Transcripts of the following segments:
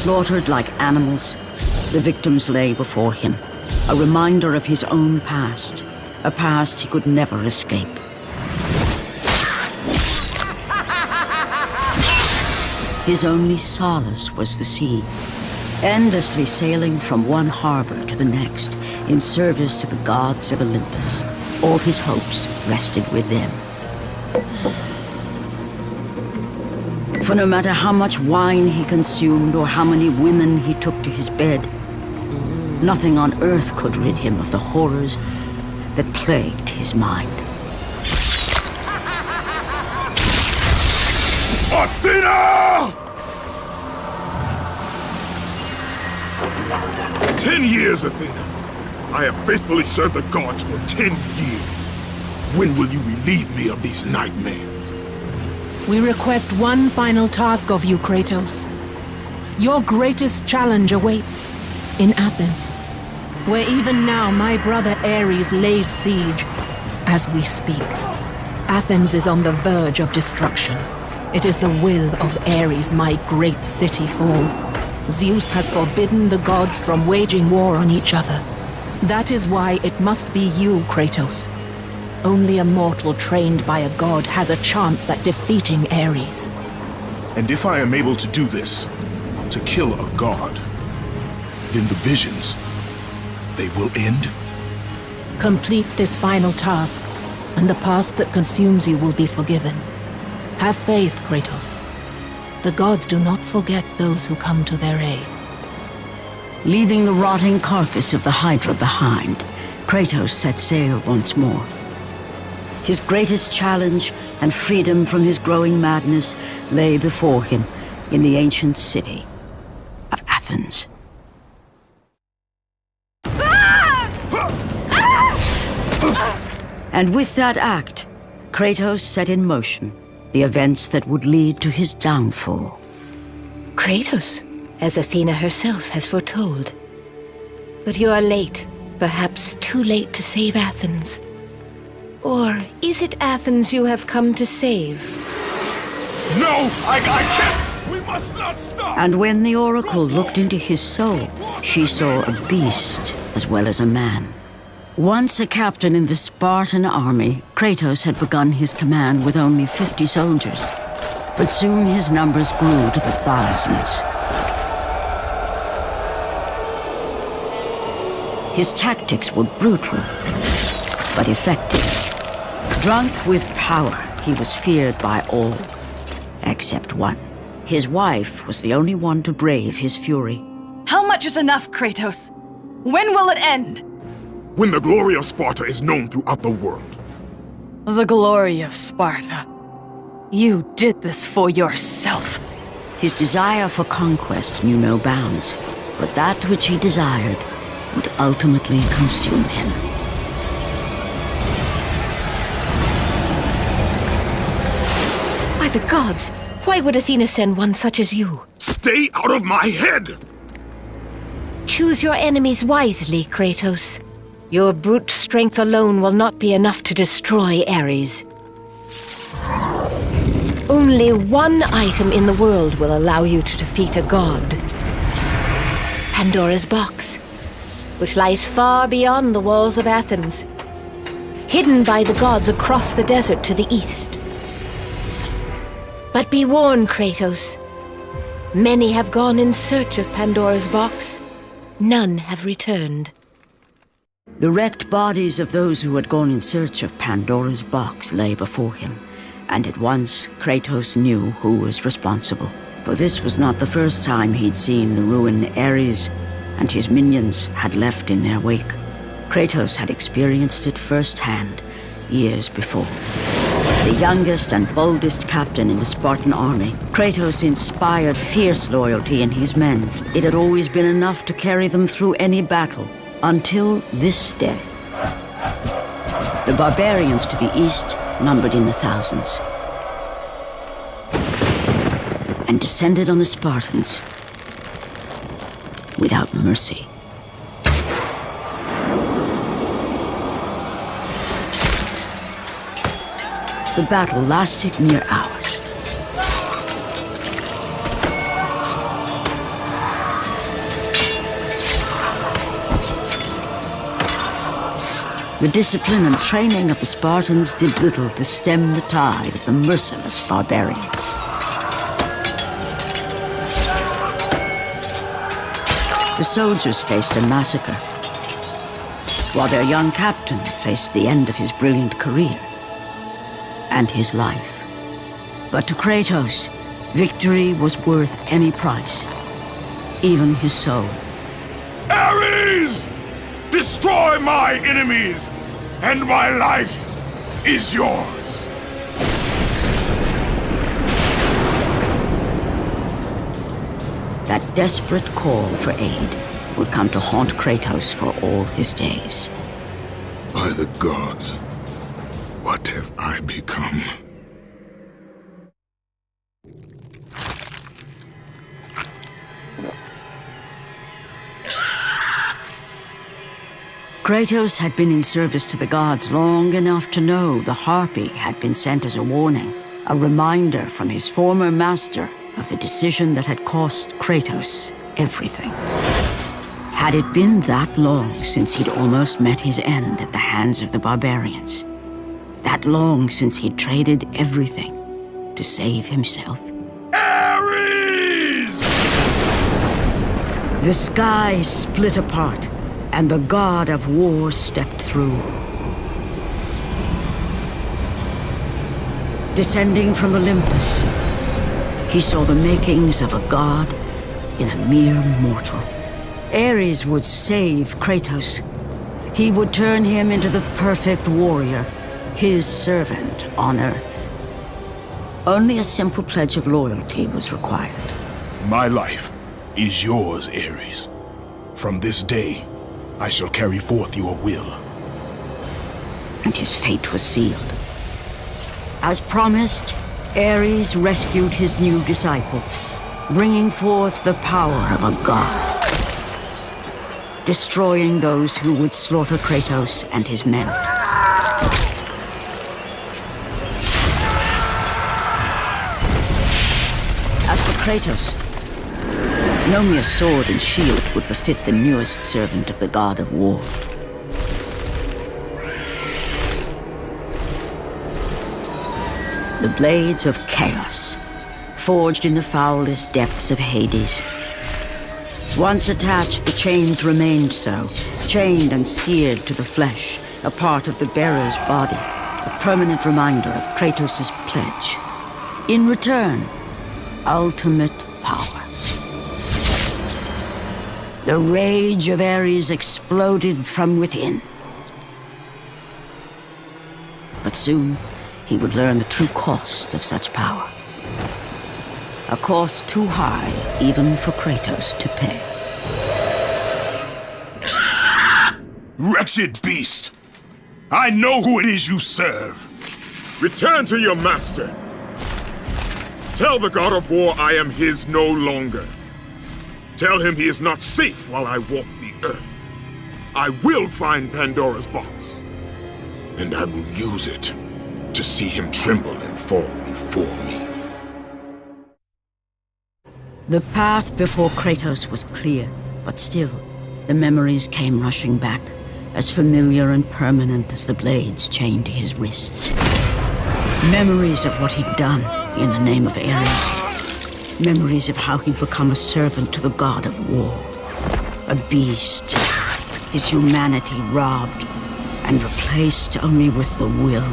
Slaughtered like animals, the victims lay before him, a reminder of his own past, a past he could never escape. His only solace was the sea, endlessly sailing from one harbor to the next in service to the gods of Olympus. All his hopes rested with them. For no matter how much wine he consumed or how many women he took to his bed, nothing on earth could rid him of the horrors that plagued his mind. Athena! 10 years, Athena. I have faithfully served the gods for 10 years. When will you relieve me of these nightmares? We request one final task of you, Kratos. Your greatest challenge awaits in Athens, where even now my brother Ares lays siege as we speak. Athens is on the verge of destruction. It is the will of Ares my great city fall. Zeus has forbidden the gods from waging war on each other. That is why it must be you, Kratos. Only a mortal trained by a god has a chance at defeating Ares. And if I am able to do this, to kill a god, then the visions, they will end? Complete this final task, and the past that consumes you will be forgiven. Have faith, Kratos. The gods do not forget those who come to their aid. Leaving the rotting carcass of the Hydra behind, Kratos set sail once more. His greatest challenge and freedom from his growing madness lay before him in the ancient city of Athens. And with that act, Kratos set in motion the events that would lead to his downfall. Kratos, as Athena herself has foretold. But you are late, perhaps too late to save Athens. Or is it Athens you have come to save? No, I can't! We must not stop! And when the oracle looked into his soul, she saw a beast as well as a man. Once a captain in the Spartan army, Kratos had begun his command with only 50 soldiers. But soon his numbers grew to the thousands. His tactics were brutal, but effective. Drunk with power, he was feared by all, except one. His wife was the only one to brave his fury. How much is enough, Kratos? When will it end? When the glory of Sparta is known throughout the world. The glory of Sparta. You did this for yourself. His desire for conquest knew no bounds, but that which he desired would ultimately consume him. By the gods, why would Athena send one such as you? Stay out of my head! Choose your enemies wisely, Kratos. Your brute strength alone will not be enough to destroy Ares. Only one item in the world will allow you to defeat a god. Pandora's box, which lies far beyond the walls of Athens, hidden by the gods across the desert to the east. But be warned, Kratos. Many have gone in search of Pandora's box. None have returned. The wrecked bodies of those who had gone in search of Pandora's box lay before him, and at once Kratos knew who was responsible. For this was not the first time he'd seen the ruin Ares and his minions had left in their wake. Kratos had experienced it firsthand years before. The youngest and boldest captain in the Spartan army, Kratos inspired fierce loyalty in his men. It had always been enough to carry them through any battle, until this day. The barbarians to the east numbered in the thousands, and descended on the Spartans without mercy. The battle lasted near hours. The discipline and training of the Spartans did little to stem the tide of the merciless barbarians. The soldiers faced a massacre, while their young captain faced the end of his brilliant career and his life. But to Kratos, victory was worth any price, even his soul. Ares! Destroy my enemies, and my life is yours. That desperate call for aid would come to haunt Kratos for all his days. By the gods, what have I become? Kratos had been in service to the gods long enough to know the Harpy had been sent as a warning, a reminder from his former master of the decision that had cost Kratos everything. Had it been that long since he'd almost met his end at the hands of the barbarians? That long since he'd traded everything to save himself? Ares! The sky split apart, and the god of war stepped through. Descending from Olympus, he saw the makings of a god in a mere mortal. Ares would save Kratos. He would turn him into the perfect warrior, his servant on Earth. Only a simple pledge of loyalty was required. My life is yours, Ares. From this day, I shall carry forth your will. And his fate was sealed. As promised, Ares rescued his new disciple, bringing forth the power of a god, destroying those who would slaughter Kratos and his men. As for Kratos, no mere sword and shield would befit the newest servant of the god of war. The blades of chaos, forged in the foulest depths of Hades. Once attached, the chains remained so, chained and seared to the flesh, a part of the bearer's body, a permanent reminder of Kratos' pledge. In return, ultimate power. The rage of Ares exploded from within. But soon, he would learn the true cost of such power. A cost too high even for Kratos to pay. Wretched beast! I know who it is you serve. Return to your master. Tell the god of war I am his no longer. Tell him he is not safe while I walk the earth. I will find Pandora's box, and I will use it to see him tremble and fall before me. The path before Kratos was clear, but still, the memories came rushing back, as familiar and permanent as the blades chained to his wrists. Memories of what he'd done in the name of Ares. Memories of how he'd become a servant to the god of war. A beast, his humanity robbed and replaced only with the will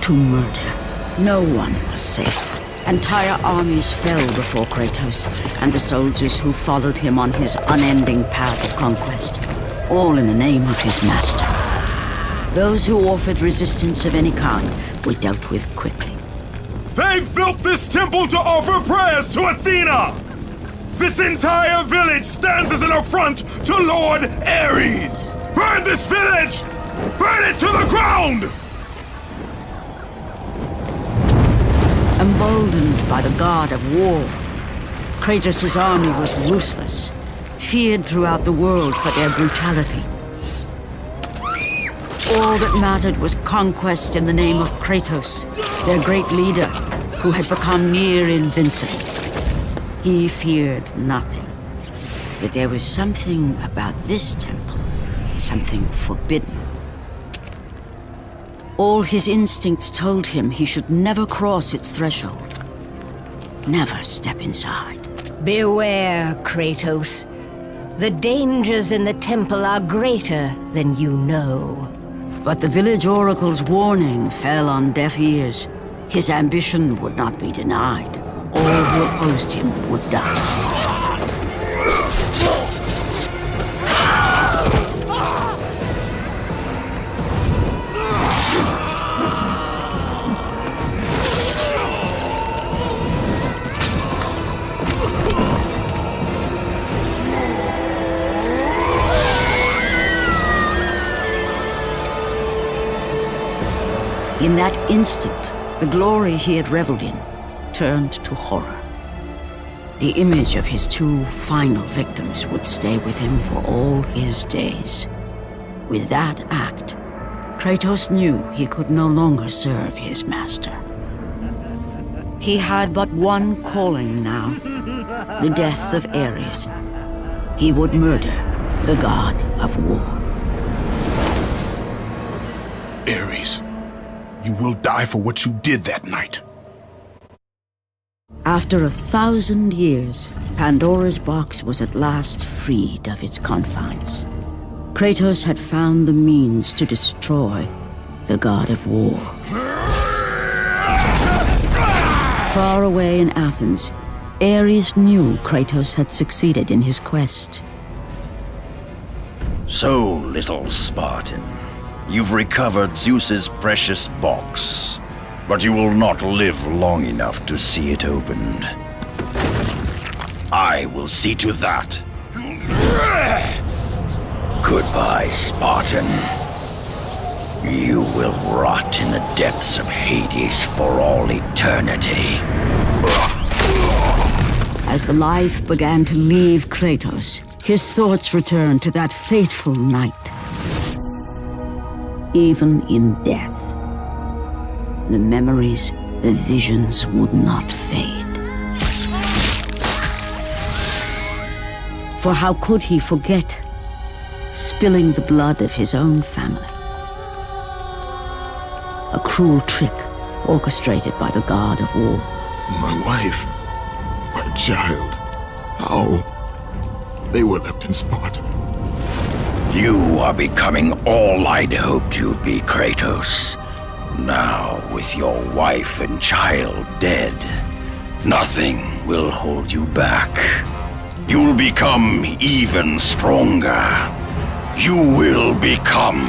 to murder. No one was safe. Entire armies fell before Kratos and the soldiers who followed him on his unending path of conquest, all in the name of his master. Those who offered resistance of any kind were dealt with quickly. They've built this temple to offer prayers to Athena! This entire village stands as an affront to Lord Ares! Burn this village! Burn it to the ground! Emboldened by the god of war, Kratos' army was ruthless, feared throughout the world for their brutality. All that mattered was conquest in the name of Kratos, their great leader, who had become near invincible. He feared nothing. But there was something about this temple, something forbidden. All his instincts told him he should never cross its threshold. Never step inside. Beware, Kratos. The dangers in the temple are greater than you know. But the village oracle's warning fell on deaf ears. His ambition would not be denied. All who opposed him would die. In that instant, the glory he had reveled in turned to horror. The image of his two final victims would stay with him for all his days. With that act, Kratos knew he could no longer serve his master. He had but one calling now, the death of Ares. He would murder the god of war. Ares, you will die for what you did that night. After 1,000 years, Pandora's box was at last freed of its confines. Kratos had found the means to destroy the god of war. Far away in Athens, Ares knew Kratos had succeeded in his quest. So, little Spartan, you've recovered Zeus's precious box, but you will not live long enough to see it opened. I will see to that. Goodbye, Spartan. You will rot in the depths of Hades for all eternity. As the life began to leave Kratos, his thoughts returned to that fateful night. Even in death, the memories, the visions would not fade. For how could he forget spilling the blood of his own family? A cruel trick orchestrated by the god of war. My wife, my child, how? They were left in Sparta. You are becoming all I'd hoped you'd be, Kratos. Now, with your wife and child dead, nothing will hold you back. You'll become even stronger. You will become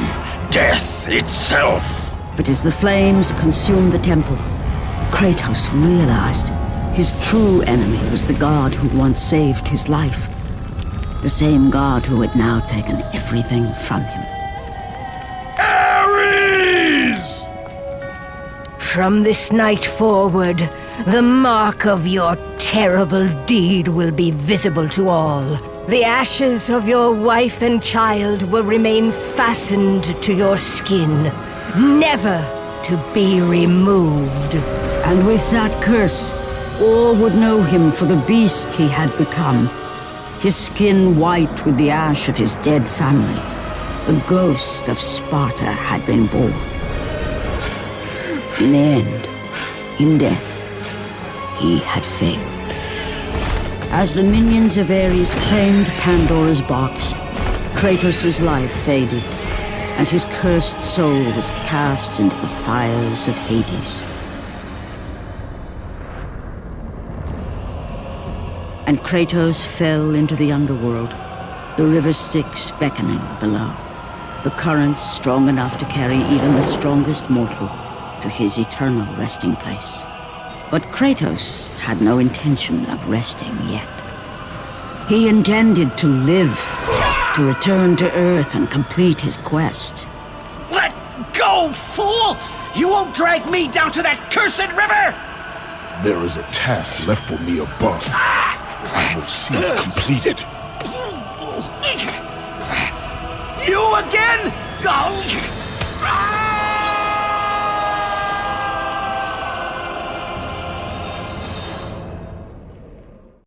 death itself. But as the flames consumed the temple, Kratos realized his true enemy was the god who once saved his life. The same god who had now taken everything from him. Ares! From this night forward, the mark of your terrible deed will be visible to all. The ashes of your wife and child will remain fastened to your skin, never to be removed. And with that curse, all would know him for the beast he had become. His skin white with the ash of his dead family. The ghost of Sparta had been born. In the end, in death, he had failed. As the minions of Ares claimed Pandora's box, Kratos' life faded, and his cursed soul was cast into the fires of Hades. And Kratos fell into the underworld, the river Styx beckoning below, the currents strong enough to carry even the strongest mortal to his eternal resting place. But Kratos had no intention of resting yet. He intended to live, to return to Earth and complete his quest. Let go, fool! You won't drag me down to that cursed river! There is a task left for me above. I will see it completed. You again? Oh.